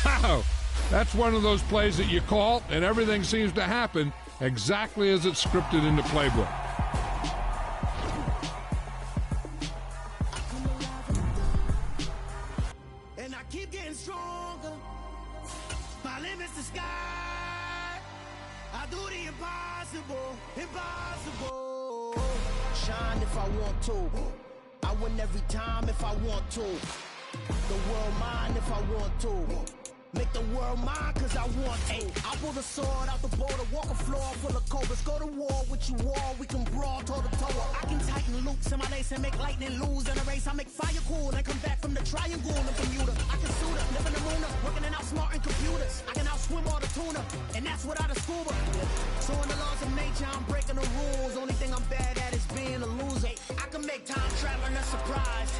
Wow, that's one of those plays that you call, and everything seems to happen exactly as it's scripted in the playbook. And I keep getting stronger. My limit's the sky. I do the impossible, impossible. Shine if I want to. I win every time if I want to. The world mine if I want to. Make the world mine cause I want to. I pull the sword out the border, walk a floor full of cobras. Go to war with you all, we can brawl toe to toe. I can tighten loops in my lace and make lightning lose in a race. I make fire cool and come back from the triangle in Bermuda. I can suit up, live in the moon up, working and outsmarting computers. I can outswim all the tuna, and that's without a scuba. So in the laws of nature, I'm breaking the rules. Only thing I'm bad at is being a loser. I can make time traveling a surprise.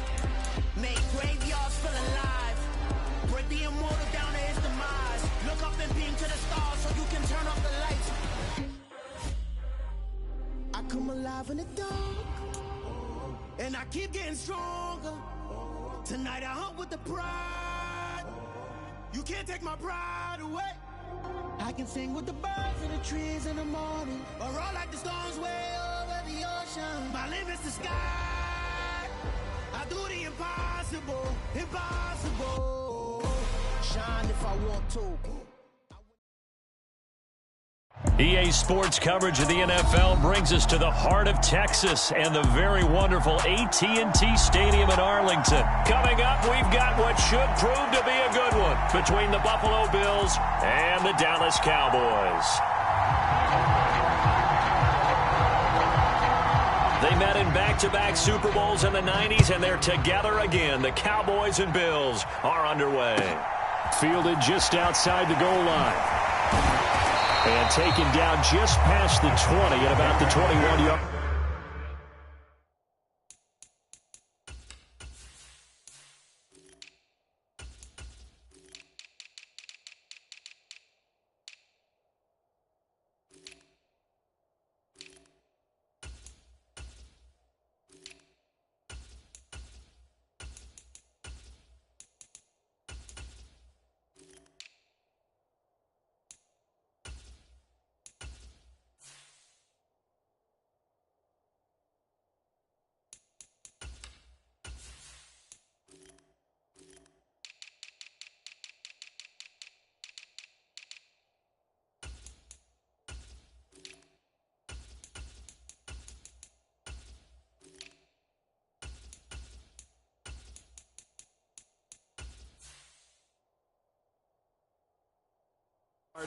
Make graveyards feel alive. Break the immortal down to his demise. Look up and beam to the stars so you can turn off the lights. I come alive in the dark, and I keep getting stronger. Tonight I hunt with the pride. You can't take my pride away. I can sing with the birds and the trees in the morning, or roll like the storms way over the ocean. My limit's the sky. I do the impossible, impossible. Shine if I want to. EA Sports coverage of the NFL brings us to the heart of Texas and the very wonderful AT&T Stadium in Arlington. Coming up, we've got what should prove to be a good one between the Buffalo Bills and the Dallas Cowboys. They met in back-to-back Super Bowls in the 90s, and they're together again. The Cowboys and Bills are underway. Fielded just outside the goal line. And taken down just past the 20 at about the 21-yard.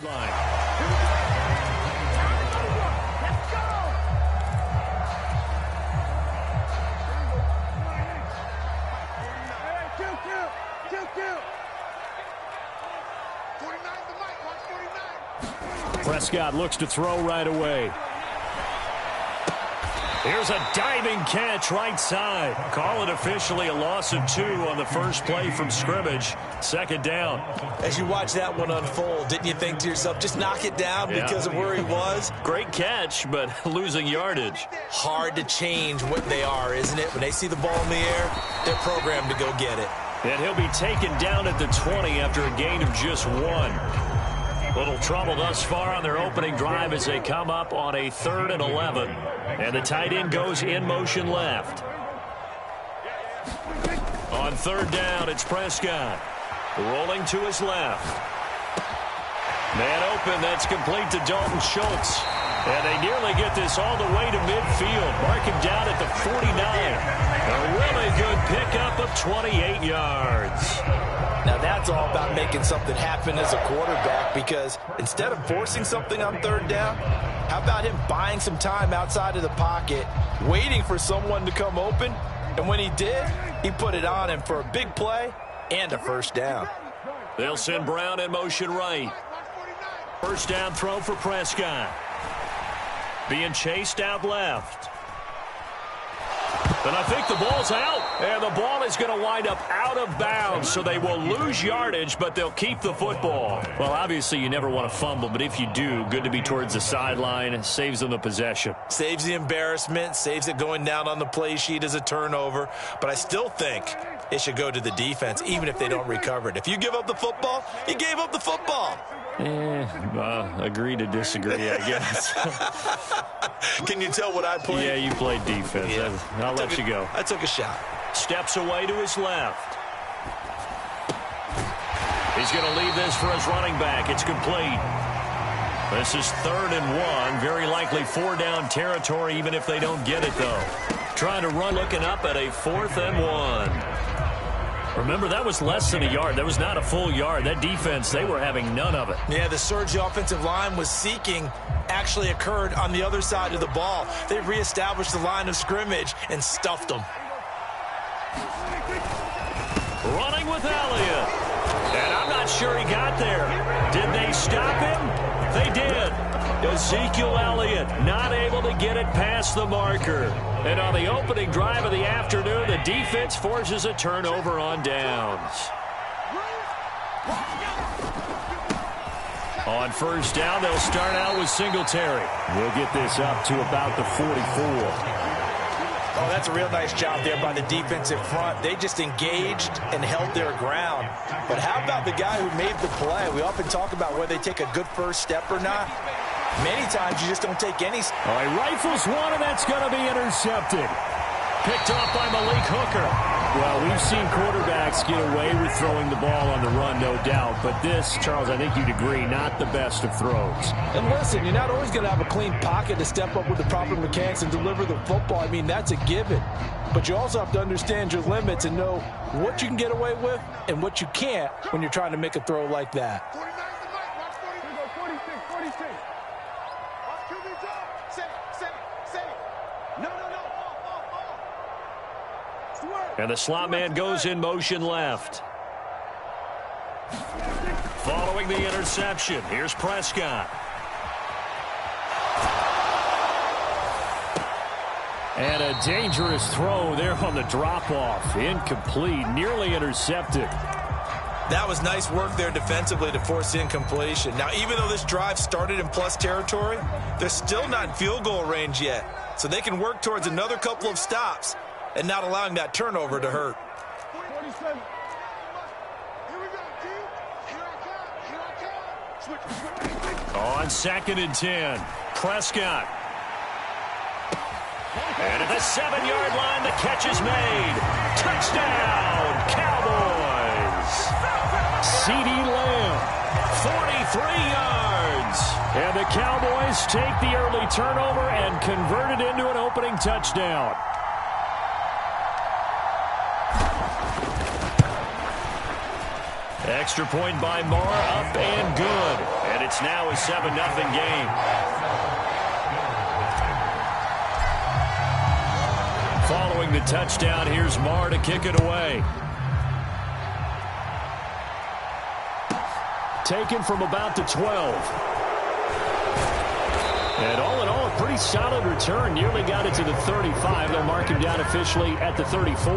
Line. Let's go! Prescott looks to throw right away. Here's a diving catch right side. Call it officially a loss of 2 on the first play from scrimmage. Second down. As you watch that one unfold, didn't you think to yourself, just knock it down because of where he was? Great catch, but losing yardage. Hard to change what they are, isn't it? When they see the ball in the air, they're programmed to go get it. And he'll be taken down at the 20 after a gain of just 1. Little trouble thus far on their opening drive as they come up on a 3rd and 11. And the tight end goes in motion left. On 3rd down, it's Prescott. Rolling to his left. Man open, that's complete to Dalton Schultz. And they nearly get this all the way to midfield. Mark him down at the 49. A really good pickup of 28 yards. Now that's all about making something happen as a quarterback, because instead of forcing something on 3rd down, how about him buying some time outside of the pocket, waiting for someone to come open, and when he did, he put it on him for a big play and a 1st down. They'll send Brown in motion right. 1st down throw for Prescott. Being chased out left. And I think the ball's out. And the ball is going to wind up out of bounds, so they will lose yardage, but they'll keep the football. Well, obviously, you never want to fumble, but if you do, good to be towards the sideline. Saves them the possession. Saves the embarrassment, saves it going down on the play sheet as a turnover. But I still think it should go to the defense, even if they don't recover it. If you give up the football, you gave up the football. Agree to disagree, I guess. Can you tell what I played? Yeah, you played defense. Yeah. I'll let you go. I took a shot. Steps away to his left. He's going to leave this for his running back. It's complete. This is 3rd and 1. Very likely 4-down territory, even if they don't get it, though. Trying to run, looking up at a 4th and 1. Remember, that was less than a yard. That was not a full yard. That defense, they were having none of it. Yeah, the surge the offensive line was seeking actually occurred on the other side of the ball. They reestablished the line of scrimmage and stuffed them. Running with Elliott. And I'm not sure he got there. Did they stop him? They did. Ezekiel Elliott not able to get it past the marker. And on the opening drive of the afternoon, the defense forces a turnover on downs. On 1st down, they'll start out with Singletary. We'll get this up to about the 44. Oh, that's a real nice job there by the defensive front. They just engaged and held their ground. But how about the guy who made the play? We often talk about whether they take a good first step or not. Many times you just don't take any. All right, rifles one, and that's going to be intercepted. Picked off by Malik Hooker. Well, we've seen quarterbacks get away with throwing the ball on the run, no doubt. But this, Charles, I think you'd agree, not the best of throws. And listen, you're not always going to have a clean pocket to step up with the proper mechanics and deliver the football. I mean, that's a given. But you also have to understand your limits and know what you can get away with and what you can't when you're trying to make a throw like that. And the slot man goes in motion left. Following the interception, here's Prescott. And a dangerous throw there on the drop-off. Incomplete, nearly intercepted. That was nice work there defensively to force incompletion. Now, even though this drive started in plus territory, they're still not in field goal range yet. So they can work towards another couple of stops and not allowing that turnover to hurt. 47. Here we go, team. Here I come. On 2nd and 10, Prescott. And at the 7-yard line, the catch is made. Touchdown, Cowboys. CeeDee Lamb, 43 yards. And the Cowboys take the early turnover and convert it into an opening touchdown. Extra point by Marr, up and good. And it's now a 7-0 game. Following the touchdown, here's Marr to kick it away. Taken from about the 12. And all in all, a pretty solid return. Nearly got it to the 35. They'll mark him down officially at the 34.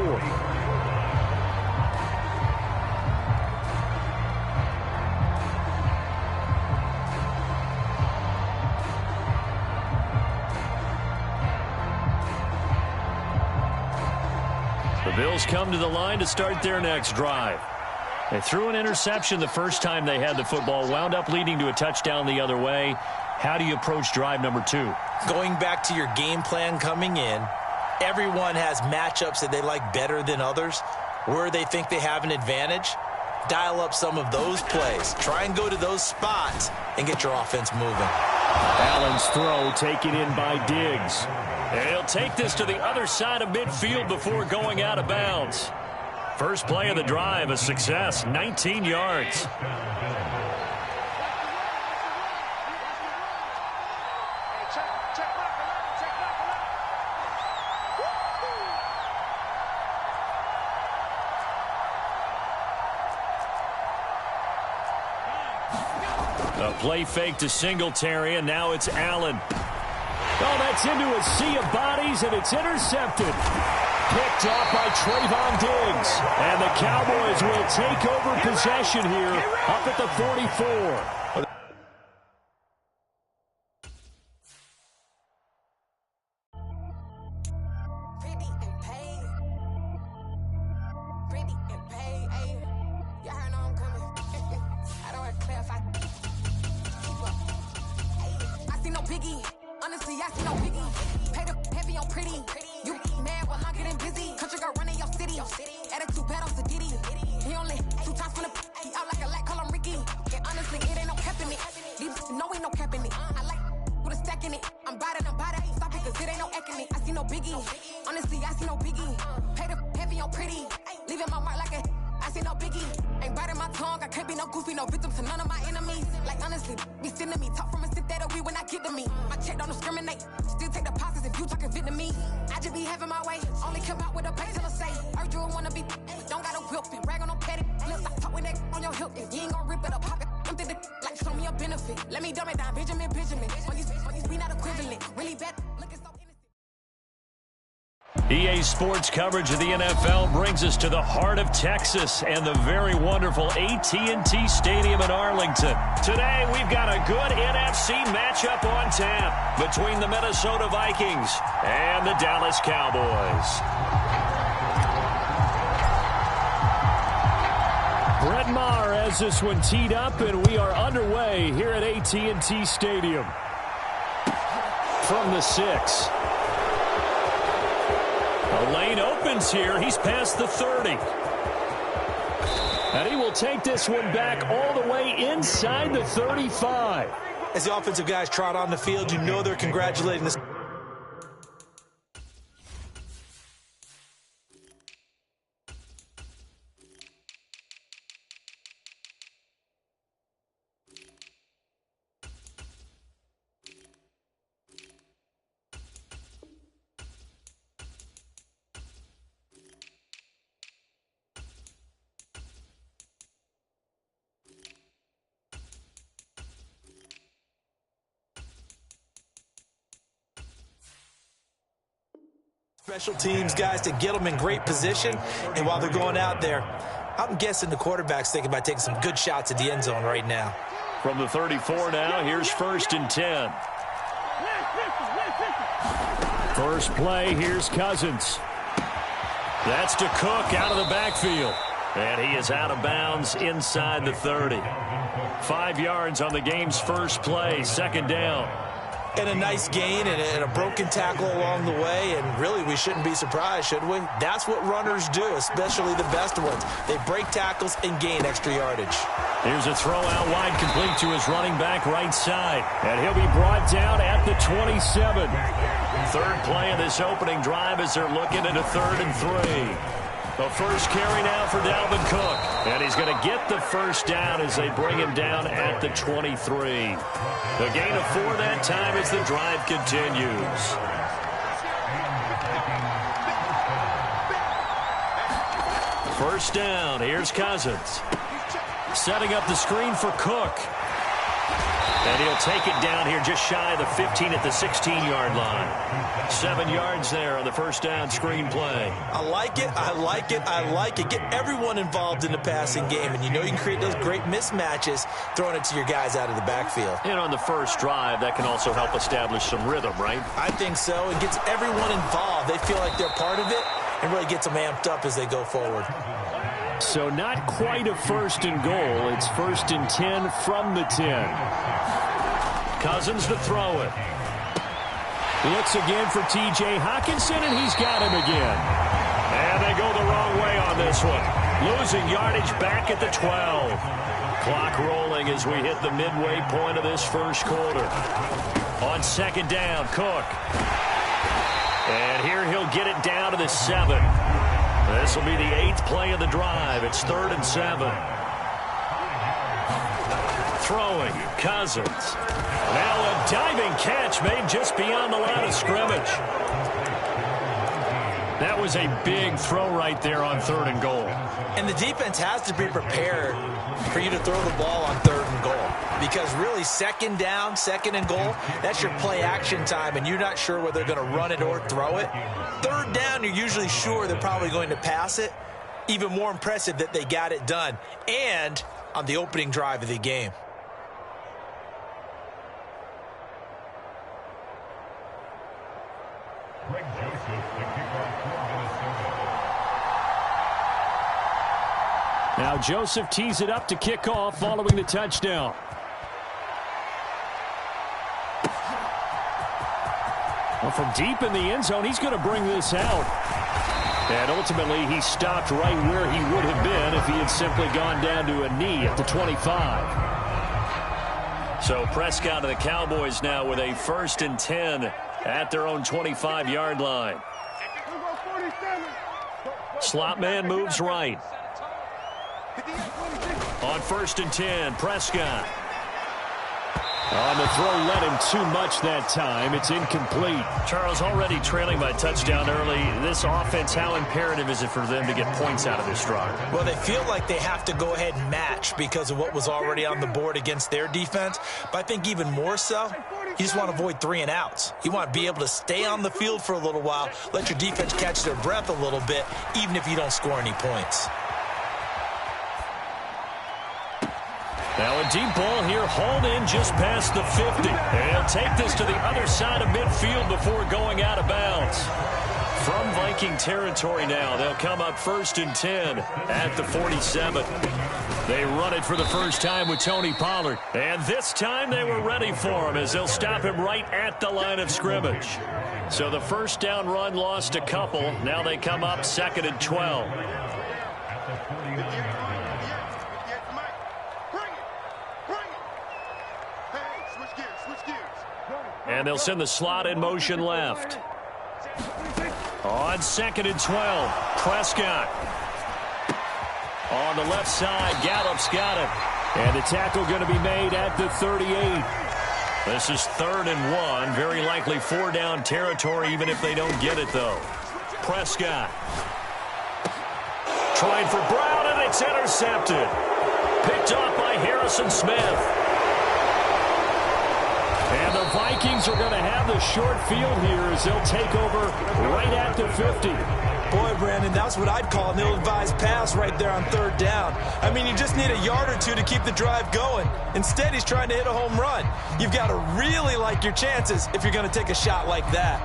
The Bills come to the line to start their next drive. They threw an interception the first time they had the football, wound up leading to a touchdown the other way. How do you approach drive number 2? Going back to your game plan coming in, everyone has matchups that they like better than others. Where they think they have an advantage, dial up some of those plays. Try and go to those spots and get your offense moving. Allen's throw taken in by Diggs. And he'll take this to the other side of midfield before going out of bounds. First play of the drive, a success, 19 yards. A play fake to Singletary, and now it's Allen. Oh, that's into a sea of bodies, and it's intercepted. Picked off by Trayvon Diggs. And the Cowboys will take over possession here up at the 44. Honestly, I see no biggie. Pay the heavy on pretty. You mad while I'm getting busy. Country girl running your city. Attitude bad on Sagitty. He only 2 times from the he out like a lack, call him Ricky. And honestly, it ain't no cap in it. These know ain't no cap in it. I like with a stack in it. I'm bad, ain't stop it cause it ain't no acting it. I see no biggie. Honestly, I see no biggie. Pay the heavy on pretty. Leaving my mark like a I see no biggie. Ain't biting my tongue. I can't be no goofy, no victim to none of my enemies. Like honestly, be sending me talk from a sit that'll be when I get to me. My check don't discriminate. Still take deposits if you talking Vietnamese. I just be having my way. Only come out with a pay till I say. Heard you wanna be, don't gotta whip it. Rag on no petty. Lips I talk with that on your hip. If you ain't gon' rip it up, pop it. Empty the like show me a benefit. Let me dumb it down, Benjamin. On these we not equivalent. Really bad. Looking so innocent. EA Sports coverage of the NFL brings us to the heart of Texas and the very wonderful AT&T Stadium in Arlington. Today, we've got a good NFC matchup on tap between the Minnesota Vikings and the Dallas Cowboys. Brett Maher has this one teed up, and we are underway here at AT&T Stadium. From the 6. The lane opens here. He's past the 30. And he will take this one back all the way inside the 35. As the offensive guys trot on the field, you know they're congratulating this. Special teams guys to get them in great position, and while they're going out there, I'm guessing the quarterback's thinking about taking some good shots at the end zone right now. From the 34 now, here's 1st and 10. First play, here's Cousins. That's to Cook out of the backfield. And he is out of bounds inside the 30. 5 yards on the game's first play, 2nd down. And a nice gain and a broken tackle along the way, and really we shouldn't be surprised, should we? That's what runners do, especially the best ones. They break tackles and gain extra yardage. Here's a throw out wide, complete to his running back right side. And he'll be brought down at the 27. 3rd play of this opening drive as they're looking at a 3rd and 3. The first carry now for Dalvin Cook. And he's going to get the first down as they bring him down at the 23. The gain of 4 that time as the drive continues. First down. Here's Cousins. Setting up the screen for Cook. And he'll take it down here just shy of the 15 at the 16-yard line. 7 yards there on the first down screen play. I like it, I like it, I like it. Get everyone involved in the passing game, and you know you can create those great mismatches throwing it to your guys out of the backfield. And on the first drive, that can also help establish some rhythm, right? I think so. It gets everyone involved. They feel like they're part of it and really gets them amped up as they go forward. So not quite a 1st and goal. It's 1st and 10 from the 10. Cousins to throw it. Looks again for T.J. Hockenson, and he's got him again. And they go the wrong way on this one. Losing yardage back at the 12. Clock rolling as we hit the midway point of this first quarter. On 2nd down, Cook. And here he'll get it down to the 7. This will be the 8th play of the drive. It's 3rd and 7. Throwing, Cousins. Now a diving catch made just beyond the line of scrimmage. That was a big throw right there on 3rd and goal. And the defense has to be prepared for you to throw the ball on 3rd and goal. because really second down, second and goal, that's your play action time, and you're not sure whether they're going to run it or throw it. Third down, you're usually sure they're probably going to pass it. Even more impressive that they got it done, and on the opening drive of the game. Now Joseph tees it up to kick off following the touchdown. Well, from deep in the end zone, he's going to bring this out. And ultimately, he stopped right where he would have been if he had simply gone down to a knee at the 25. So Prescott and the Cowboys now with a 1st and 10 at their own 25-yard line. Slot man moves right. On 1st and 10, Prescott. On the throw, led him too much that time. It's incomplete. Charles, already trailing by touchdown early. This offense, how imperative is it for them to get points out of this drive? Well, they feel like they have to go ahead and match because of what was already on the board against their defense. But I think even more so, you just want to avoid 3 and outs. You want to be able to stay on the field for a little while, let your defense catch their breath a little bit, even if you don't score any points. Now a deep ball here, hauled in just past the 50. And he'll take this to the other side of midfield before going out of bounds. From Viking territory now, they'll come up 1st and 10 at the 47. They run it for the first time with Tony Pollard. And this time they were ready for him as they'll stop him right at the line of scrimmage. So the first down run lost a couple. Now they come up 2nd and 12. And they'll send the slot in motion left. On 2nd and 12, Prescott. On the left side, Gallup's got it. And the tackle going to be made at the 38. This is 3rd and 1. Very likely 4-down territory, even if they don't get it, though. Prescott. Trying for Brown, and it's intercepted. Picked off by Harrison Smith. And the Vikings are going to have the short field here as they'll take over right at the 50. Boy, Brandon, that's what I'd call an ill-advised pass right there on 3rd down. I mean, you just need a yard or two to keep the drive going. Instead, he's trying to hit a home run. You've got to really like your chances if you're going to take a shot like that.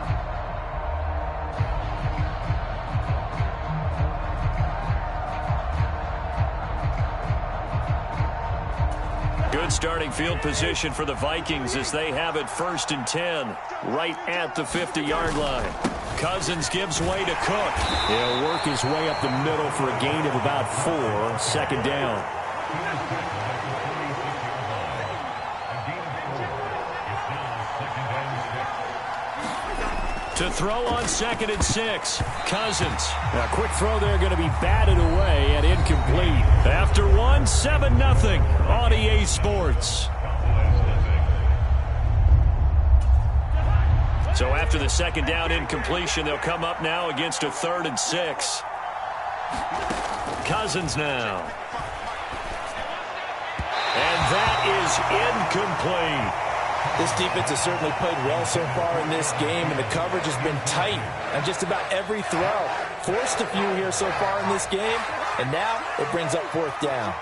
Good starting field position for the Vikings as they have it 1st and 10 right at the 50-yard line. Cousins gives way to Cook. He'll work his way up the middle for a gain of about 4. 2nd down. To throw on 2nd and 6. Cousins. A quick throw there going to be batted away and incomplete. After 1, 7-0 on EA Sports. So after the 2nd down incompletion, they'll come up now against a 3rd and 6. Cousins now. And that is incomplete. This defense has certainly played well so far in this game, and the coverage has been tight on just about every throw. Forced a few here so far in this game, and now it brings up 4th down.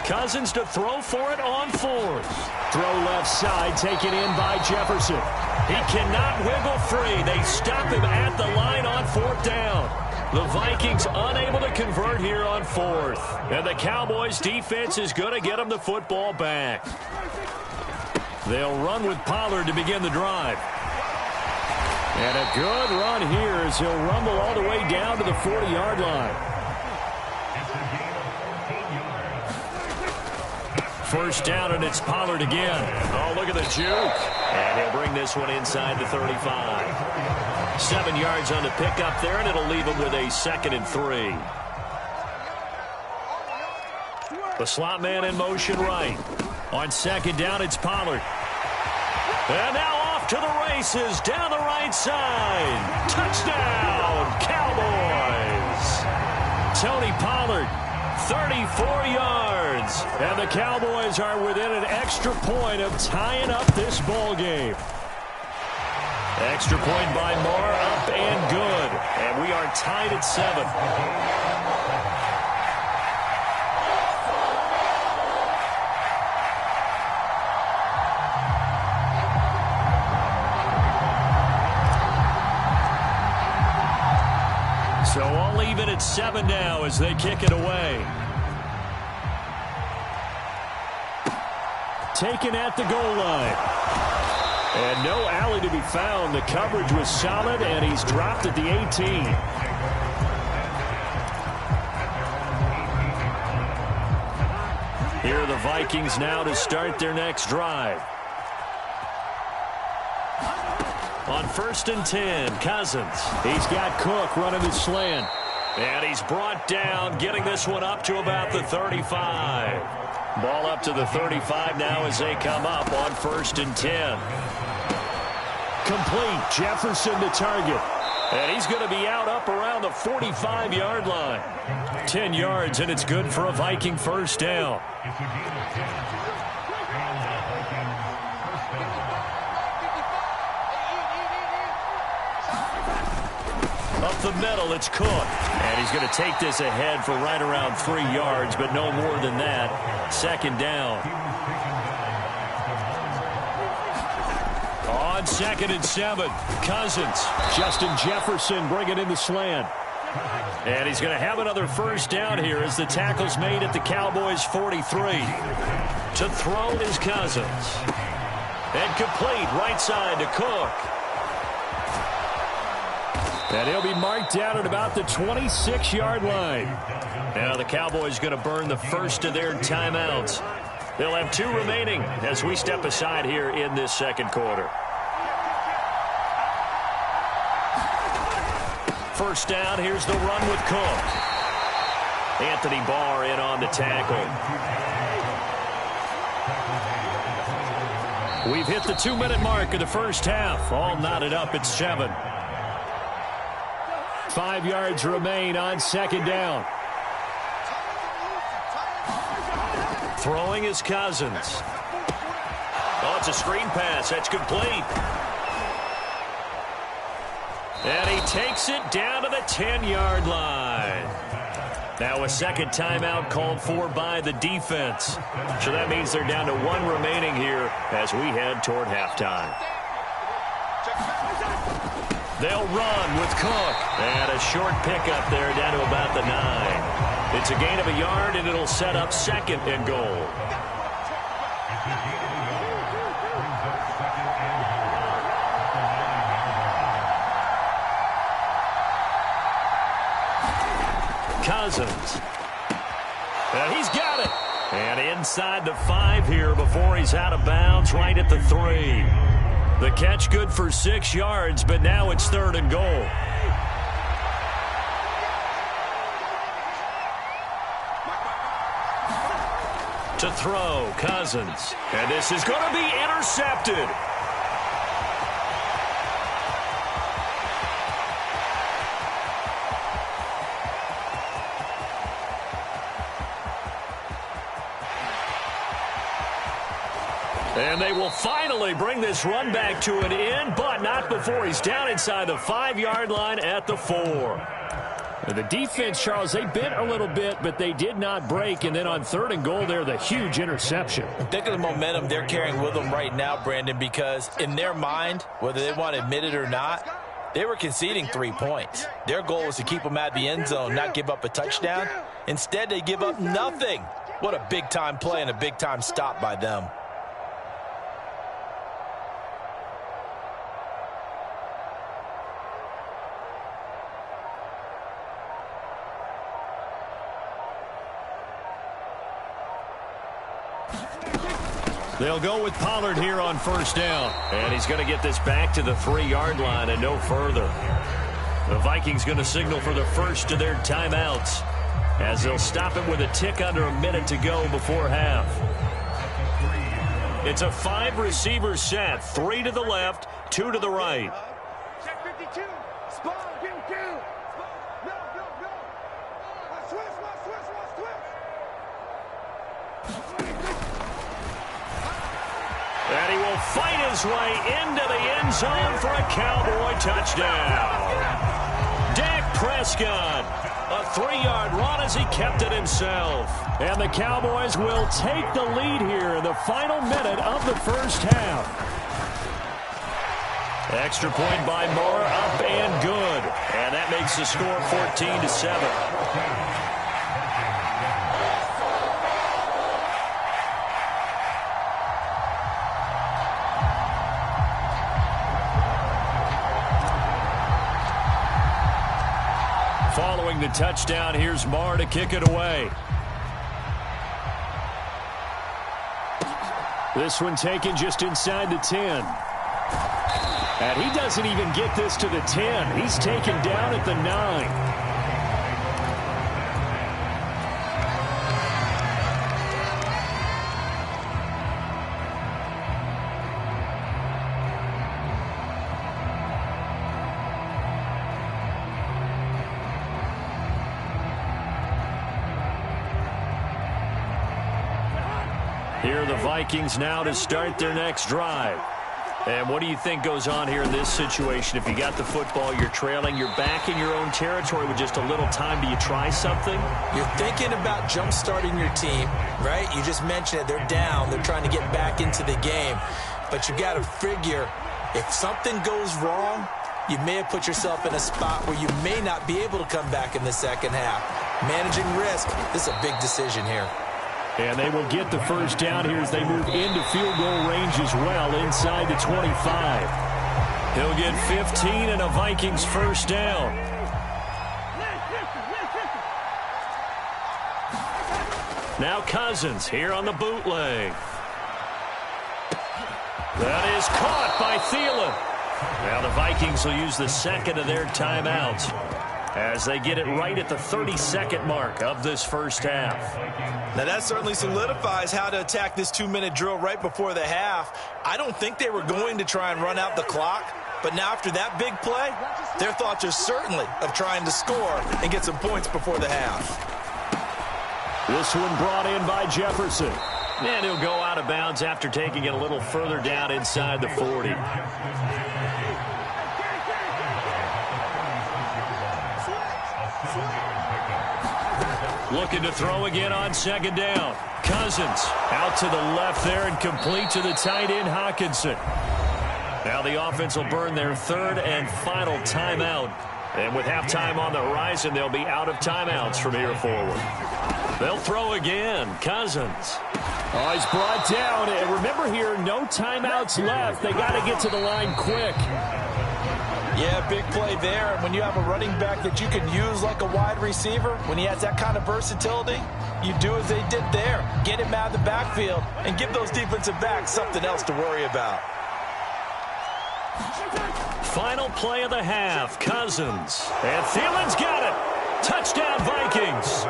Cousins to throw for it on 4th. Throw left side, taken in by Jefferson. He cannot wiggle free. They stop him at the line on 4th down. The Vikings unable to convert here on 4th. And the Cowboys defense is going to get them the football back. They'll run with Pollard to begin the drive. And a good run here as he'll rumble all the way down to the 40-yard line. 1st down, and it's Pollard again. Oh, look at the juke. And he'll bring this one inside the 35. 7 yards on the pickup there, and it'll leave him with a 2nd and 3. The slot man in motion right. On 2nd down, it's Pollard. And now off to the races down the right side. Touchdown, Cowboys. Tony Pollard. 34 yards. And the Cowboys are within an extra point of tying up this ball game. Extra point by Moore, up and good. And we are tied at 7. So all even at 7 now as they kick it away. Taken at the goal line. And no alley to be found. The coverage was solid, and he's dropped at the 18. Here are the Vikings now to start their next drive. On 1st and 10, Cousins. He's got Cook running the slant. And he's brought down, getting this one up to about the 35. Ball up to the 35 now as they come up on 1st and 10. Complete. Jefferson the target. And he's going to be out up around the 45-yard line. 10 yards, and it's good for a Viking first down. Up the middle, it's Cook. And he's going to take this ahead for right around 3 yards, but no more than that. 2nd down. On 2nd and 7, Cousins. Justin Jefferson bringing in the slant. And he's going to have another first down here as the tackle's made at the Cowboys' 43. To throw is Cousins. And complete, right side to Cook. And he'll be marked down at about the 26-yard line. Now the Cowboys going to burn the first of their timeouts. They'll have 2 remaining as we step aside here in this 2nd quarter. First down, here's the run with Cook. Anthony Barr in on the tackle. We've hit the 2-minute mark of the first half. All knotted up at 7. 5 yards remain on 2nd down. Throwing is Cousins. Oh, it's a screen pass. That's complete. And he takes it down to the 10-yard line. Now a 2nd timeout called for by the defense. So that means they're down to 1 remaining here as we head toward halftime. They'll run with Cook. And a short pickup there down to about the 9. It's a gain of a yard, and it'll set up 2nd and goal. Cousins. And he's got it. And inside the 5 here before he's out of bounds, right at the 3. The catch good for 6 yards, but now it's 3rd and goal. To throw, Cousins. And this is going to be intercepted. And they will finally bring this run back to an end, but not before he's down inside the 5-yard line at the 4. The defense, Charles, they bent a little bit, but they did not break. And then on 3rd and goal there, the huge interception. Think of the momentum they're carrying with them right now, Brandon, because in their mind, whether they want to admit it or not, they were conceding 3 points. Their goal was to keep them at the end zone, not give up a touchdown. Instead, they give up nothing. What a big-time play and a big-time stop by them. They'll go with Pollard here on 1st down. And he's going to get this back to the 3-yard line and no further. The Vikings going to signal for the first of their timeouts as they'll stop it with a tick under a minute to go before half. It's a 5-receiver set. 3 to the left, 2 to the right. Check 52. Spawn, 52. No. And he will fight his way into the end zone for a Cowboy touchdown. Dak Prescott, a 3-yard run as he kept it himself. And the Cowboys will take the lead here in the final minute of the first half. Extra point by Moore, up and good. And that makes the score 14-7. Following the touchdown, here's Moore to kick it away. This one taken just inside the 10. And he doesn't even get this to the 10. He's taken down at the 9. Here are the Vikings now to start their next drive. And what do you think goes on here in this situation? If you got the football, you're trailing, you're back in your own territory with just a little time. Do you try something? You're thinking about jump-starting your team, right? You just mentioned it. They're down. They're trying to get back into the game. But you got to figure, if something goes wrong, you may have put yourself in a spot where you may not be able to come back in the second half. Managing risk, this is a big decision here. And they will get the first down here as they move into field goal range as well inside the 25. He'll get 15 and a Vikings first down. Now Cousins here on the bootleg. That is caught by Thielen. Now the Vikings will use the second of their timeouts as they get it right at the 30-second mark of this first half. Now that certainly solidifies how to attack this 2-minute drill right before the half. I don't think they were going to try and run out the clock, but now after that big play, their thoughts are certainly of trying to score and get some points before the half. This one brought in by Jefferson. And he'll go out of bounds after taking it a little further down inside the 40. Looking to throw again on second down. Cousins out to the left there and complete to the tight end Hockenson. Now the offense will burn their third and final timeout. And with halftime on the horizon, they'll be out of timeouts from here forward. They'll throw again. Cousins. Oh, he's brought down. And remember here, no timeouts left. They got to get to the line quick. Yeah, big play there. And when you have a running back that you can use like a wide receiver, when he has that kind of versatility, you do as they did there. Get him out of the backfield and give those defensive backs something else to worry about. Final play of the half, Cousins. And Thielen's got it. Touchdown, Vikings.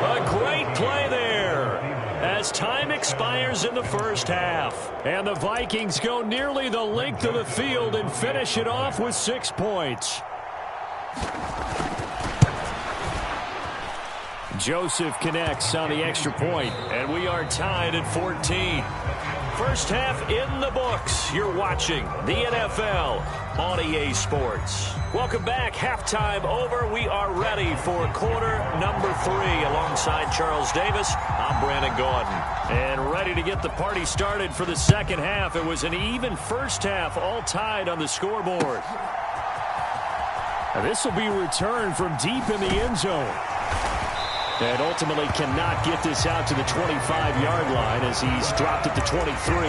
A great play there as time expires in the first half. And the Vikings go nearly the length of the field and finish it off with 6 points. Joseph connects on the extra point, and we are tied at 14. First half in the books. You're watching the NFL on EA Sports. Welcome back. Halftime over. We are ready for quarter number 3. Alongside Charles Davis, I'm Brandon Gordon. And ready to get the party started for the second half. It was an even first half, all tied on the scoreboard. Now this will be returned from deep in the end zone. And ultimately cannot get this out to the 25-yard line as he's dropped at the 23.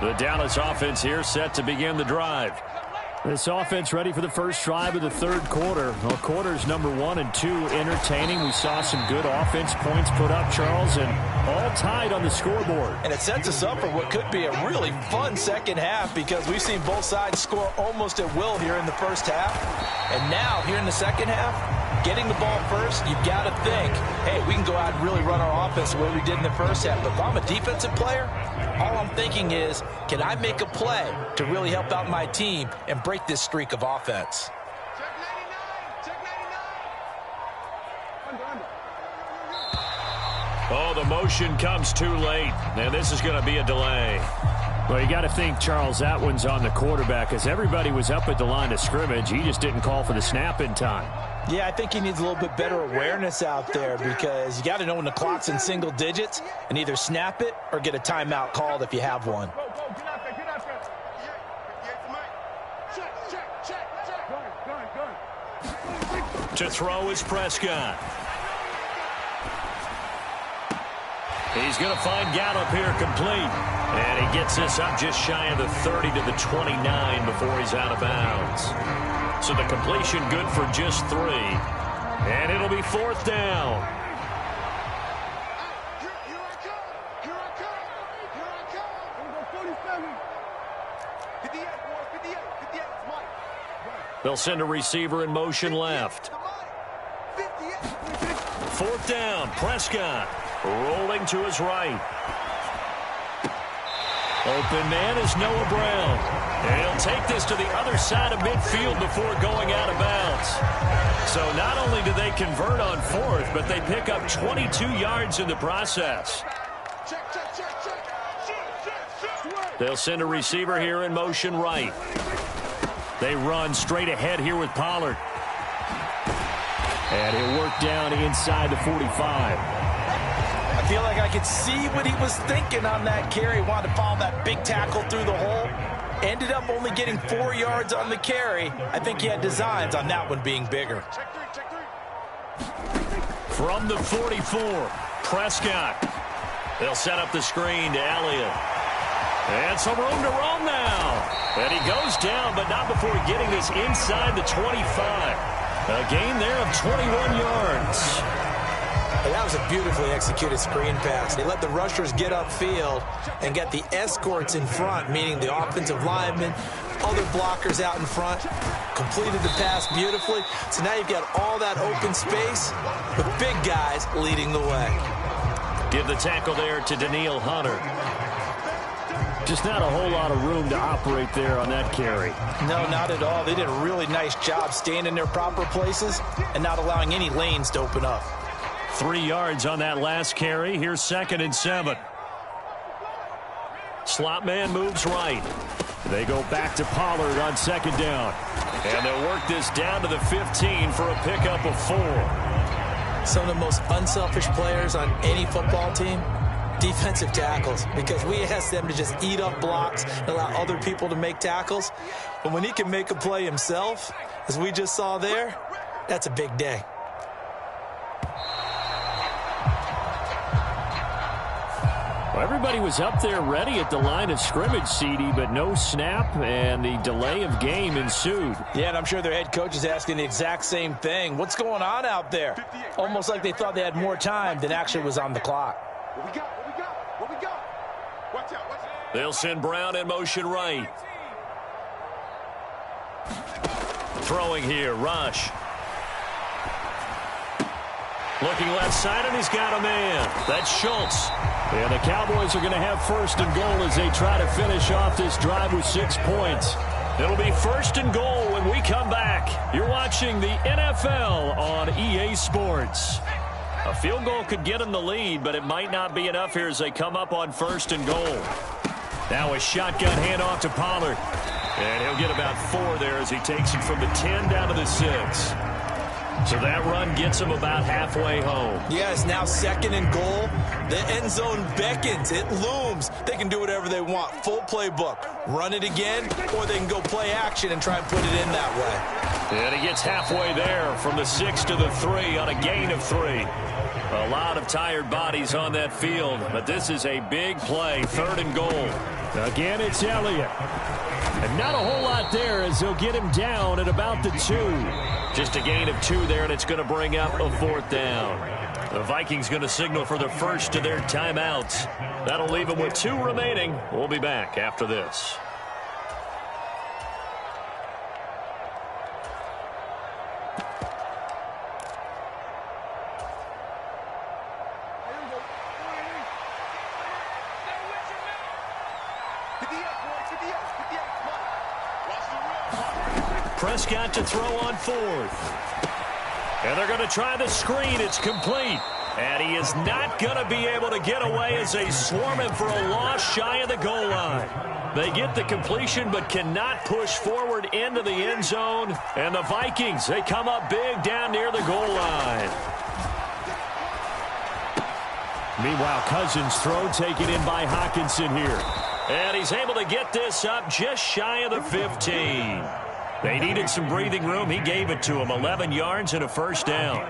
The Dallas offense here set to begin the drive. This offense ready for the first drive of the third quarter. Well, quarters number 1 and 2 entertaining. We saw some good offense points put up, Charles, and all tied on the scoreboard. And it sets us up for what could be a really fun second half because we've seen both sides score almost at will here in the first half. And now, here in the second half, getting the ball first, you've got to think, hey, we can go out and really run our offense the way we did in the first half. But if I'm a defensive player, all I'm thinking is, can I make a play to really help out my team and break this streak of offense? Oh, the motion comes too late, and this is going to be a delay. Well, you got to think, Charles, that one's on the quarterback, as everybody was up at the line of scrimmage. He just didn't call for the snap in time. Yeah, I think he needs a little bit better awareness out there, because you got to know when the clock's in single digits and either snap it or get a timeout called if you have one. To throw is Prescott. He's going to find Gallup here complete. And he gets this up just shy of the 30 to the 29 before he's out of bounds. So the completion good for just 3. And it'll be 4th down. They'll send a receiver in motion left. 4th down, Prescott rolling to his right. Open man is Noah Brown. And he'll take this to the other side of midfield before going out of bounds. So not only do they convert on 4th, but they pick up 22 yards in the process. They'll send a receiver here in motion right. They run straight ahead here with Pollard. And he'll work down inside the 45. I feel like I could see what he was thinking on that carry. Wanted to follow that big tackle through the hole. Ended up only getting 4 yards on the carry. I think he had designs on that one being bigger. From the 44, Prescott. They'll set up the screen to Elliott. And some room to roam now. And he goes down, but not before getting this inside the 25. A gain there of 21 yards. And that was a beautifully executed screen pass. They let the rushers get upfield and get the escorts in front, meaning the offensive linemen, other blockers out in front, completed the pass beautifully. So now you've got all that open space with big guys leading the way. Give the tackle there to Danielle Hunter. Just not a whole lot of room to operate there on that carry. No, not at all. They did a really nice job staying in their proper places and not allowing any lanes to open up. 3 yards on that last carry. Here's 2nd and 7. Slot man moves right. They go back to Pollard on 2nd down. And they'll work this down to the 15 for a pickup of 4. Some of the most unselfish players on any football team, defensive tackles, because we ask them to just eat up blocks and allow other people to make tackles. But when he can make a play himself, as we just saw there, that's a big day. Well, everybody was up there ready at the line of scrimmage, CD, but no snap, and the delay of game ensued. Yeah, and I'm sure their head coach is asking the exact same thing. What's going on out there? Almost like they thought they had more time than actually was on the clock. What we got? What we got? Watch out. They'll send Brown in motion right. Throwing here, Rush. Looking left side, and he's got a man. That's Schultz. And the Cowboys are going to have 1st and goal as they try to finish off this drive with 6 points. It'll be 1st and goal when we come back. You're watching the NFL on EA Sports. A field goal could get them the lead, but it might not be enough here as they come up on 1st and goal. Now a shotgun handoff to Pollard. And he'll get about 4 there as he takes it from the 10 down to the 6. So that run gets him about halfway home. Yes, now 2nd and goal. The end zone beckons. It looms. They can do whatever they want. Full playbook. Run it again, or they can go play action and try and put it in that way. And he gets halfway there from the 6 to the 3 on a gain of 3. A lot of tired bodies on that field, but this is a big play. 3rd and goal. Again, it's Elliott. And not a whole lot there as they'll get him down at about the 2. Just a gain of 2 there, and it's going to bring up a 4th down. The Vikings going to signal for the first of their timeouts. That'll leave them with 2 remaining. We'll be back after this. Prescott to throw on 4th. And they're going to try the screen. It's complete. And he is not going to be able to get away as they swarm him for a loss shy of the goal line. They get the completion but cannot push forward into the end zone. And the Vikings, they come up big down near the goal line. Meanwhile, Cousins' throw taken in by Hockenson here. And he's able to get this up just shy of the 15. They needed some breathing room. He gave it to him. 11 yards and a first down.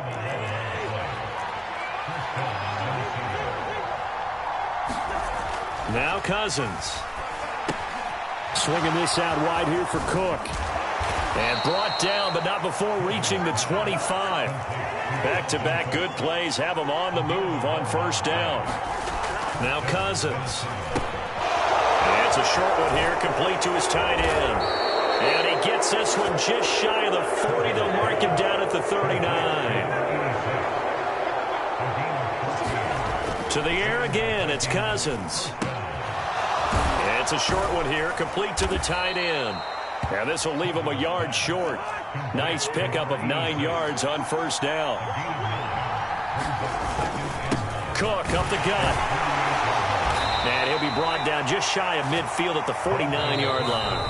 Now Cousins. Swinging this out wide here for Cook. And brought down, but not before reaching the 25. Back-to-back good plays have him on the move on first down. Now Cousins. And it's a short one here, complete to his tight end. And he gets this one just shy of the 40. They'll mark him down at the 39. To the air again, it's Cousins. And it's a short one here, complete to the tight end. And this will leave him a yard short. Nice pickup of 9 yards on first down. Cook up the gut. And he'll be brought down just shy of midfield at the 49-yard line.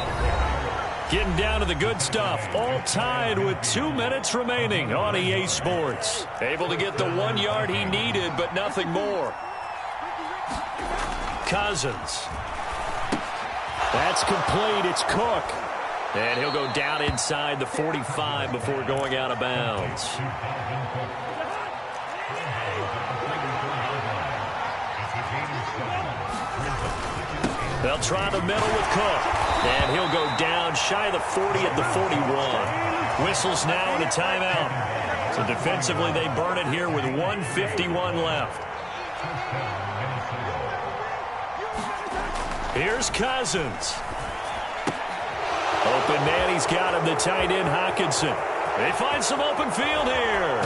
Getting down to the good stuff. All tied with 2 minutes remaining on EA Sports. Able to get the 1 yard he needed, but nothing more. Cousins. That's complete. It's Cook. And he'll go down inside the 45 before going out of bounds. They'll try the middle with Cook. And he'll go down shy of the 40 at the 41. Whistles now and a timeout. So defensively they burn it here with 1:51 left. Here's Cousins. Open man, he's got him, the tight end Hockenson. They find some open field here.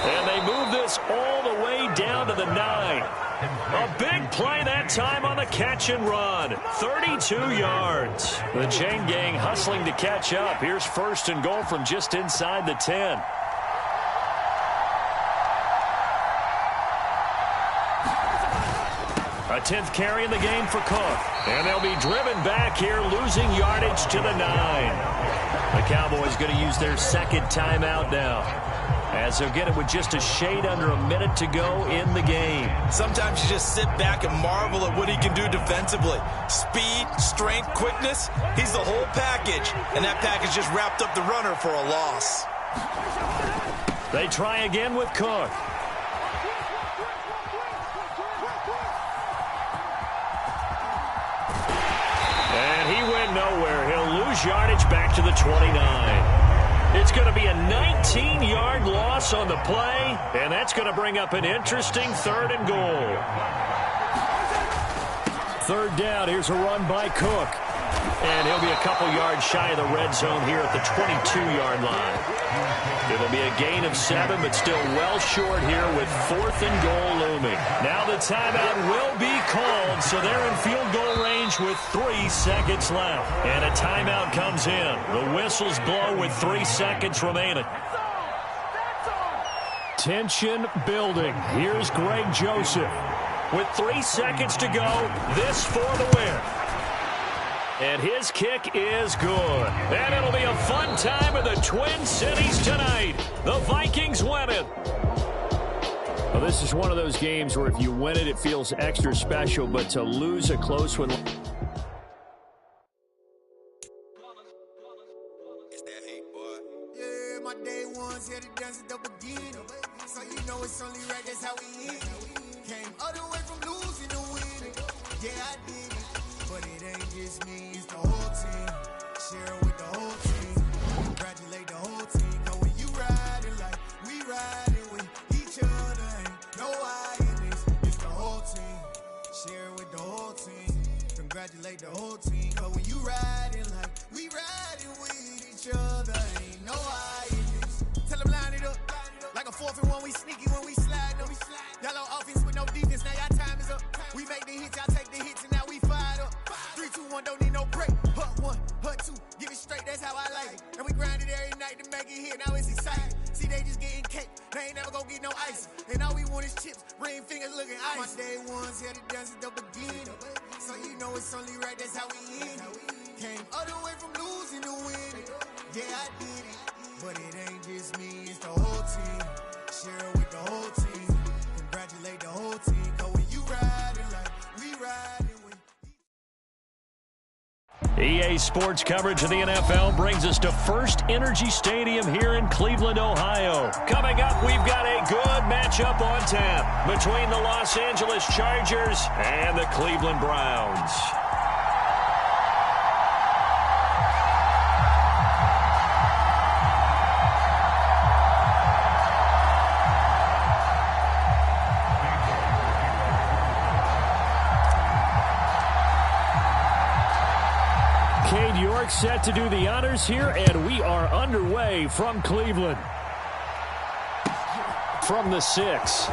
And they move this all the way down to the 9. A big play that time on the catch and run. 32 yards. The chain gang hustling to catch up. Here's first and goal from just inside the 10. A 10th carry in the game for Cook. And they'll be driven back here, losing yardage to the 9. The Cowboys going to use their second timeout now, as they'll get it with just a shade under a minute to go in the game. Sometimes you just sit back and marvel at what he can do defensively. Speed, strength, quickness, he's the whole package. And that package just wrapped up the runner for a loss. They try again with Cook. And he went nowhere. He'll lose yardage back to the 29. It's going to be a 19-yard loss on the play, and that's going to bring up an interesting third and goal. Third down, here's a run by Cook. And he'll be a couple yards shy of the red zone here at the 22-yard line. It'll be a gain of 7, but still well short here with 4th and goal looming. Now the timeout will be called, so they're in field goal range with 3 seconds left. And a timeout comes in. The whistles blow with 3 seconds remaining. Tension building. Here's Greg Joseph. With 3 seconds to go, this for the win. And his kick is good. And it'll be a fun time in the Twin Cities tonight. The Vikings win it. Well, this is one of those games where if you win it, it feels extra special. But to lose a close one... It's that hate, boy. Yeah, my day ones here to dance at the beginning. So you know it's only right, that's how we hit. Came all the way from losing to winning. Yeah, I did it. But it ain't just me, it's the whole team. Share with the whole team. Congratulate the whole team. Cause when you riding like we riding with each other, ain't no I in this. It's the whole team. Share with the whole team. Congratulate the whole team. Cause when you riding like we riding with each other, ain't no I in this. Tell them line it up. Like a 4th and 1, we sneaky when we slide them. Y'all on offense with no defense, now y'all time is up. We make the hits, y'all take the hits, and now we fired up. 3, 2, 1, don't need no break. Hut 1, hut 2, give it straight, that's how I like it. And we grind it every night to make it hit, now it's exciting. See, they just getting cake, they ain't never gonna get no ice. And all we want is chips. ones here to dance at the beginning. So you know it's only right, that's how we end it. Came all the way from losing to winning. Yeah, I did it. But it ain't just me, it's the whole team. Share it with the whole team. Congratulate the whole team. Cause when you riding like we riding. EA Sports coverage of the NFL brings us to First Energy Stadium here in Cleveland, Ohio. Coming up, we've got a good matchup on tap between the Los Angeles Chargers and the Cleveland Browns. Set to do the honors here, and we are underway from Cleveland. From the 6.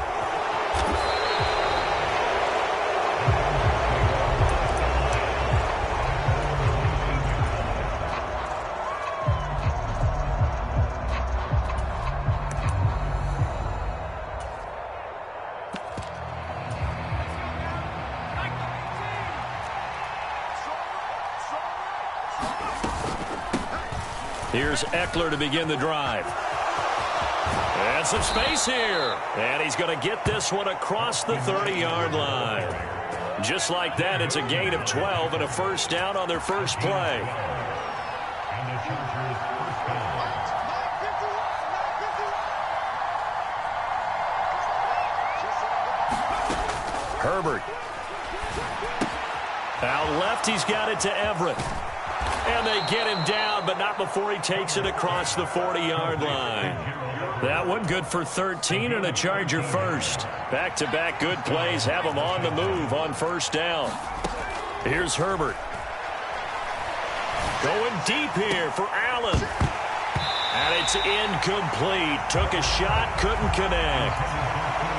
Here's Eckler to begin the drive. And some space here. And he's going to get this one across the 30-yard line. Just like that, it's a gain of 12 and a first down on their first play. Herbert. Out left, he's got it to Everett. And they get him down, but not before he takes it across the 40-yard line. That one good for 13 and a Charger first. Back-to-back good plays have him on the move on first down. Here's Herbert. Going deep here for Allen. And it's incomplete. Took a shot, couldn't connect.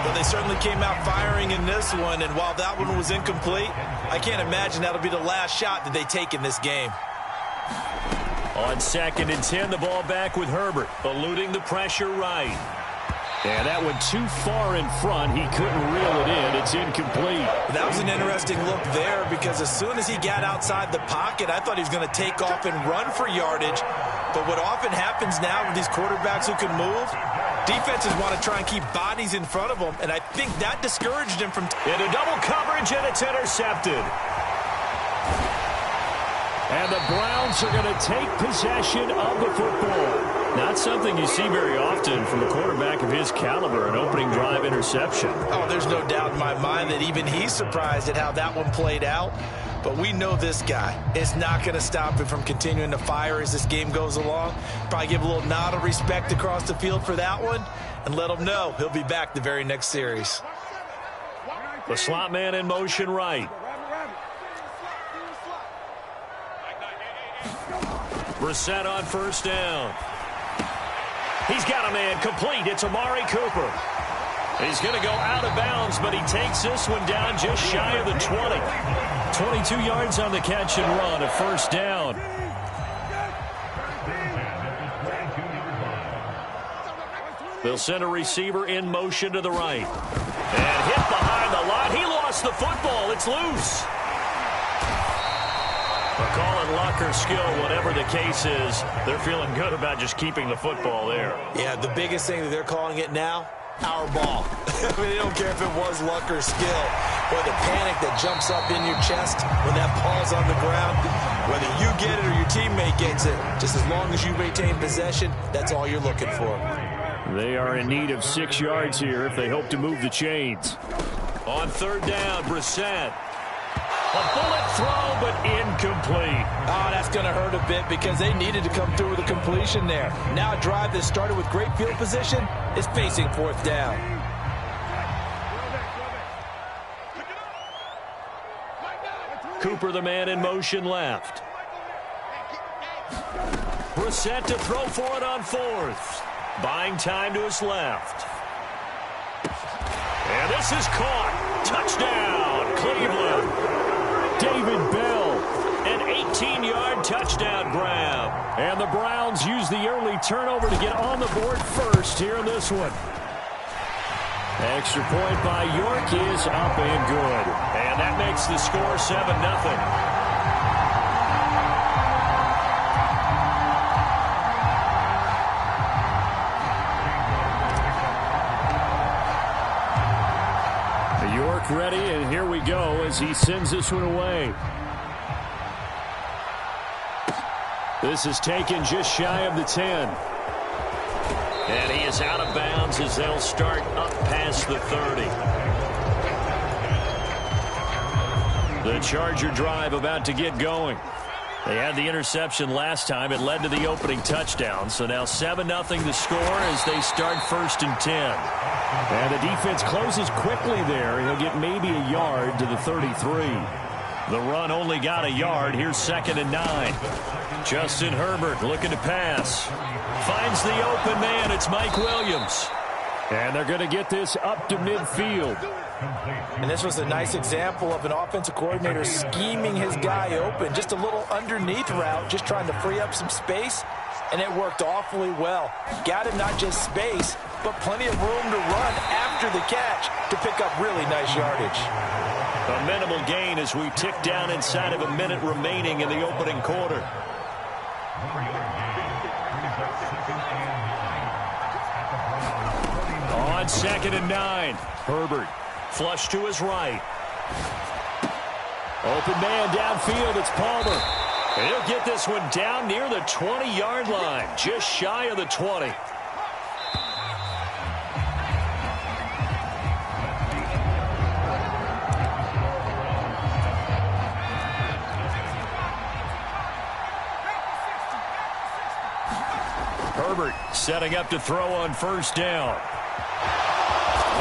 Well, they certainly came out firing in this one, and while that one was incomplete, I can't imagine that'll be the last shot that they take in this game. On 2nd and 10, the ball back with Herbert, eluding the pressure right. And that one too far in front. He couldn't reel it in. It's incomplete. That was an interesting look there because as soon as he got outside the pocket, I thought he was going to take off and run for yardage. But what often happens now with these quarterbacks who can move, defenses want to try and keep bodies in front of them, and I think that discouraged him from... Into double coverage, and it's intercepted. And the Browns are going to take possession of the football. Not something you see very often from a quarterback of his caliber, an opening drive interception. Oh, there's no doubt in my mind that even he's surprised at how that one played out. But we know this guy is not going to stop him from continuing to fire as this game goes along. Probably give a little nod of respect across the field for that one and let him know he'll be back the very next series. The slot man in motion right. Brissett on first down. He's got a man complete. It's Amari Cooper. He's going to go out of bounds, but he takes this one down just shy of the 20. 22 yards on the catch and run, a first down. They'll send a receiver in motion to the right. And hit behind the line. He lost the football. It's loose. Call it luck or skill, whatever the case is. They're feeling good about just keeping the football there. Yeah, the biggest thing that they're calling it now, our ball. I mean, they don't care if it was luck or skill. Or the panic that jumps up in your chest when that ball's on the ground. Whether you get it or your teammate gets it, just as long as you maintain possession, that's all you're looking for. They are in need of 6 yards here if they hope to move the chains. On third down, Brissett. A bullet throw, but incomplete. Oh, that's going to hurt a bit because they needed to come through with a completion there. Now a drive that started with great field position is facing fourth down. Cooper, the man in motion left. Brissett to throw for it on fourth. Buying time to his left. And this is caught. Touchdown, Cleveland. David Bell, an 18-yard touchdown grab. And the Browns use the early turnover to get on the board first here in this one. Extra point by York is up and good. And that makes the score 7-0. York ready, and here we go as he sends this one away. This is taken just shy of the 10. And he is out of bounds as they'll start up past the 30. The Charger drive about to get going. They had the interception last time. It led to the opening touchdown. So now 7-0 the score as they start 1st and 10. And the defense closes quickly there. He'll get maybe a yard to the 33. The run only got a yard. Here's 2nd and 9. Justin Herbert looking to pass. Finds the open man. It's Mike Williams. And they're going to get this up to midfield. And this was a nice example of an offensive coordinator scheming his guy open. Just a little underneath route, just trying to free up some space. And it worked awfully well. Got him not just space, but plenty of room to run after the catch to pick up really nice yardage. A minimal gain as we tick down inside of a minute remaining in the opening quarter. On 2nd and 9. Herbert flush to his right. Open man downfield. It's Palmer. And he'll get this one down near the 20-yard line, just shy of the 20. Herbert setting up to throw on 1st down.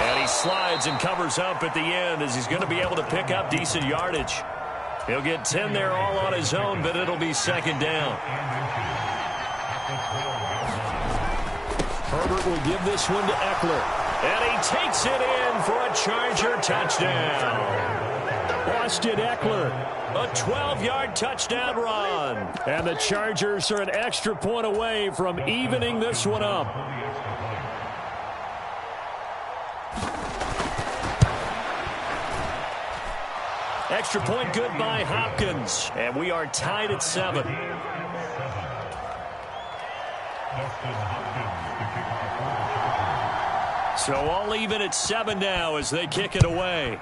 And he slides and covers up at the end as he's going to be able to pick up decent yardage. He'll get 10 there all on his own, but it'll be 2nd down. Herbert will give this one to Eckler. And he takes it in for a Charger touchdown. Austin Eckler. A 12-yard touchdown run. And the Chargers are an extra point away from evening this one up. Extra point good by Hopkins. And we are tied at 7. So all even at 7 now as they kick it away.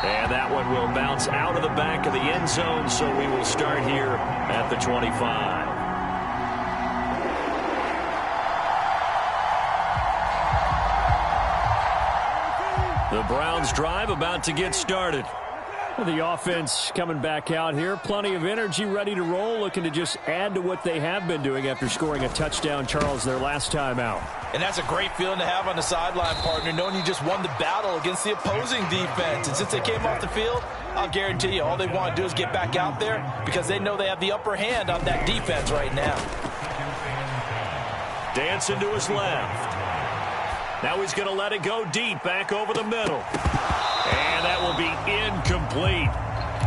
And that one will bounce out of the back of the end zone, so we will start here at the 25. The Browns drive about to get started. The offense coming back out here. Plenty of energy, ready to roll, looking to just add to what they have been doing after scoring a touchdown, Charles, their last time out. And that's a great feeling to have on the sideline, partner, knowing you just won the battle against the opposing defense. And since they came off the field, I'll guarantee you all they want to do is get back out there because they know they have the upper hand on that defense right now. Dancing to his left. Now he's going to let it go deep back over the middle. And that will be incomplete.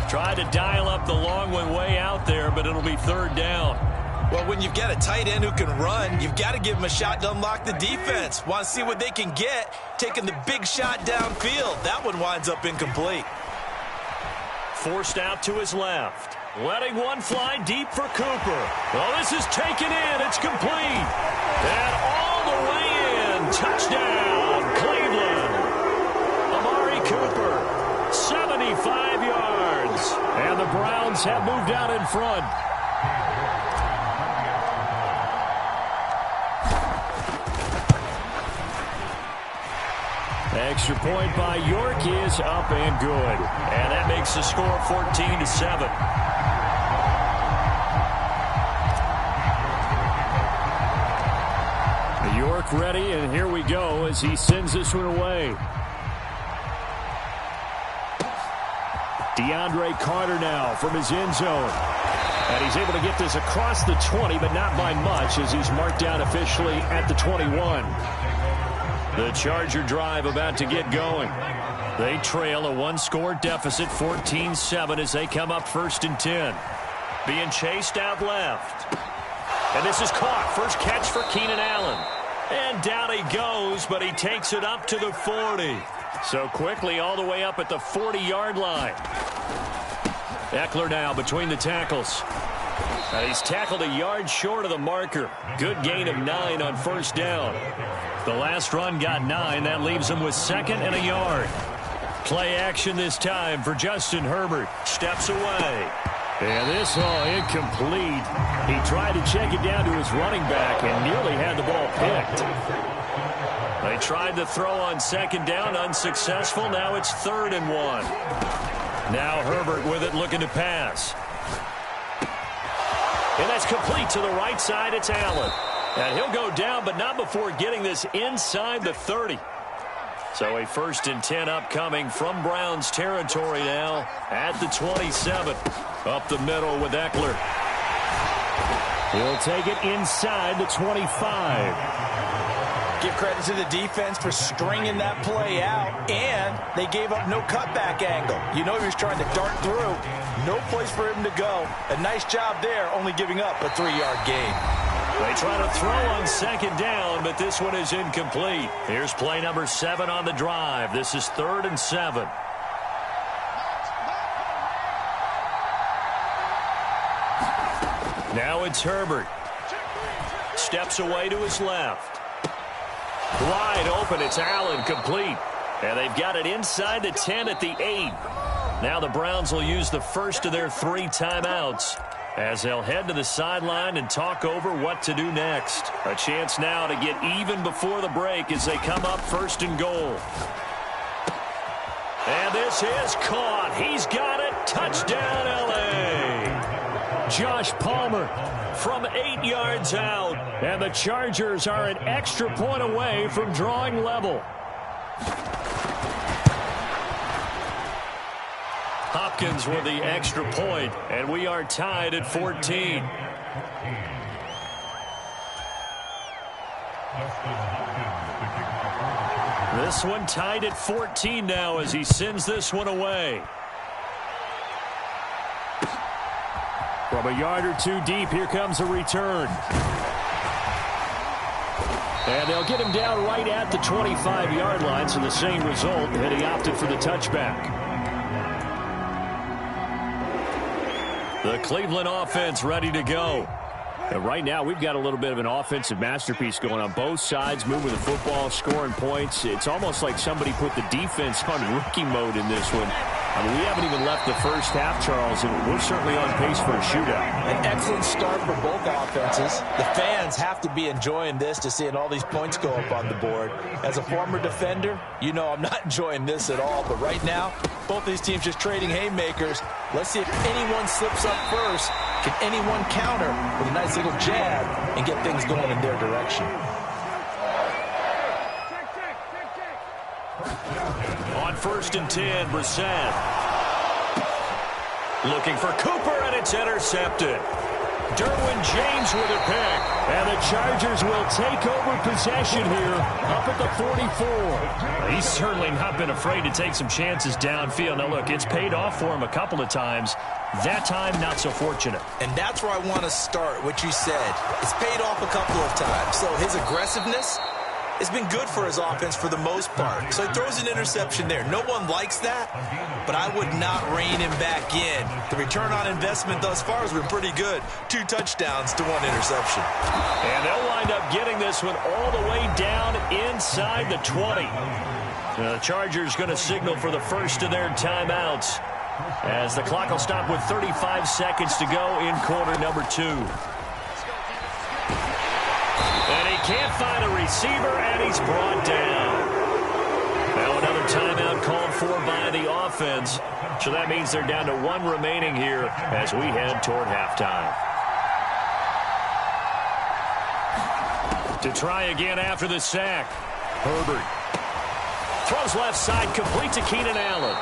Tried to dial up the long one way out there, but it'll be 3rd down. Well, when you've got a tight end who can run, you've got to give him a shot to unlock the defense. Want to see what they can get, taking the big shot downfield. That one winds up incomplete. Forced out to his left. Letting one fly deep for Cooper. Well, this is taken in. It's complete. And all the way in. Touchdown, Cleveland. Amari Cooper, 75 yards. And the Browns have moved out in front. Extra point by York is up and good. And that makes the score 14-7. York ready, and here we go as he sends this one away. DeAndre Carter now from his end zone. And he's able to get this across the 20, but not by much as he's marked down officially at the 21. The Charger drive about to get going. They trail a 1-score deficit, 14-7, as they come up 1st and 10. Being chased out left. And this is caught. First catch for Keenan Allen. And down he goes, but he takes it up to the 40. So quickly all the way up at the 40-yard line. Eckler now between the tackles. And he's tackled a yard short of the marker. Good gain of 9 on first down. The last run got 9. That leaves him with 2nd and a yard. Play action this time for Justin Herbert. Steps away. And this, incomplete. He tried to check it down to his running back and nearly had the ball picked. They tried to throw on 2nd down, unsuccessful. Now it's 3rd and 1. Now Herbert with it, looking to pass. And that's complete to the right side. It's Allen. And he'll go down, but not before getting this inside the 30. So a 1st and 10 upcoming from Browns territory now at the 27. Up the middle with Eckler. He'll take it inside the 25. Give credit to the defense for stringing that play out, and they gave up no cutback angle. You know he was trying to dart through. No place for him to go. A nice job there, only giving up a 3-yard gain. They try to throw on 2nd down, but this one is incomplete. Here's play number 7 on the drive. This is 3rd and 7. Now it's Herbert. Steps away to his left. Wide open, it's Allen, complete. And they've got it inside the 10 at the 8. Now the Browns will use the first of their 3 timeouts as they'll head to the sideline and talk over what to do next. A chance now to get even before the break as they come up 1st and goal. And this is caught. He's got it. Touchdown, L.A. Josh Palmer from 8 yards out. And the Chargers are an extra point away from drawing level. Hopkins with the extra point, and we are tied at 14. This one tied at 14 now as he sends this one away. From a yard or 2 deep, here comes a return. And they'll get him down right at the 25-yard line, so the same result, and he opted for the touchback. The Cleveland offense ready to go. And right now, we've got a little bit of an offensive masterpiece going on both sides, moving the football, scoring points. It's almost like somebody put the defense on rookie mode in this one. I mean, we haven't even left the first half, Charles, and we're certainly on pace for a shootout. An excellent start for both offenses. The fans have to be enjoying this to seeing all these points go up on the board. As a former defender, you know I'm not enjoying this at all. But right now, both these teams just trading haymakers. Let's see if anyone slips up first. Can anyone counter with a nice little jab and get things going in their direction? On 1st and 10, Brissett. Looking for Cooper, and it's intercepted. Derwin James with a pick. And the Chargers will take over possession here up at the 44. He's certainly not been afraid to take some chances downfield. Now, look, it's paid off for him a couple of times. That time, not so fortunate. And that's where I want to start, what you said. It's paid off a couple of times. So his aggressiveness has been good for his offense for the most part. So he throws an interception there. No one likes that, but I would not rein him back in. The return on investment thus far has been pretty good. 2 touchdowns to 1 interception. And they'll wind up getting this one all the way down inside the 20. The Chargers going to signal for the first of their timeouts as the clock will stop with 35 seconds to go in quarter number 2. And he can't find a receiver, and he's brought down. Now another timeout called for by the offense. So that means they're down to 1 remaining here as we head toward halftime. To try again after the sack. Herbert throws left side, complete to Keenan Allen.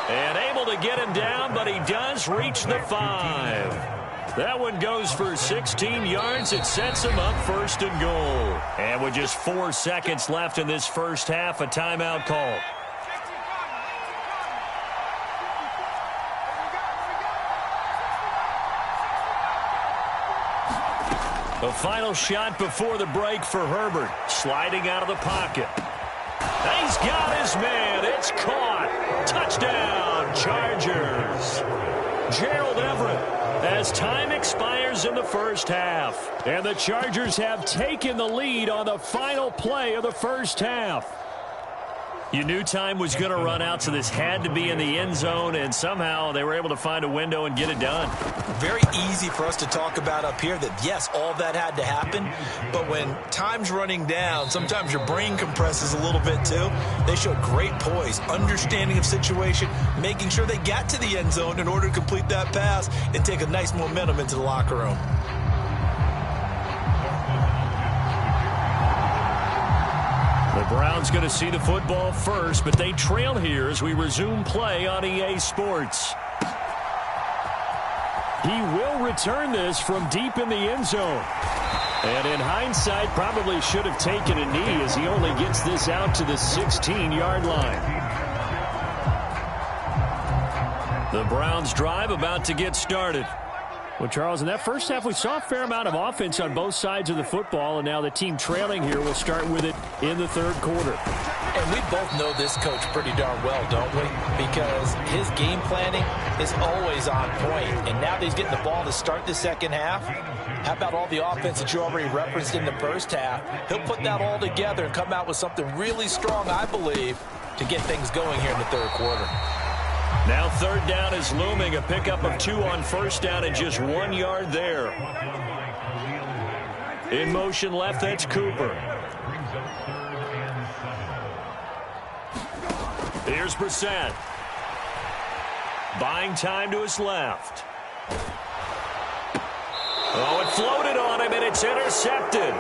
And able to get him down, but he does reach the 5. That one goes for 16 yards. It sets him up 1st and goal. And with just 4 seconds left in this first half, a timeout call. The final shot before the break for Herbert. Sliding out of the pocket. He's got his man. It's caught. Touchdown, Chargers. Gerald Everett as time expires in the first half. And the Chargers have taken the lead on the final play of the first half. You knew time was going to run out, so this had to be in the end zone, and somehow they were able to find a window and get it done. Very easy for us to talk about up here that, yes, all that had to happen, but when time's running down, sometimes your brain compresses a little bit too. They showed great poise, understanding of situation, making sure they got to the end zone in order to complete that pass and take a nice momentum into the locker room. The Browns going to see the football first, but they trail here as we resume play on EA Sports. He will return this from deep in the end zone. And in hindsight, probably should have taken a knee as he only gets this out to the 16-yard line. The Browns drive about to get started. Well, Charles, in that first half, we saw a fair amount of offense on both sides of the football, and now the team trailing here will start with it in the third quarter. And we both know this coach pretty darn well, don't we? Because his game planning is always on point. And now that he's getting the ball to start the second half, how about all the offense that you already referenced in the first half? He'll put that all together and come out with something really strong, I believe, to get things going here in the third quarter. Now third down is looming, a pickup of 2 on first down and just 1 yard there. In motion left, that's Cooper. Here's Brissett. Buying time to his left. Oh, it floated on him, and it's intercepted.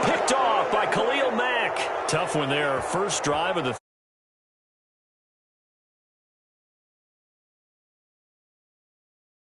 Picked off by Khalil Mack. Tough one there. First drive of the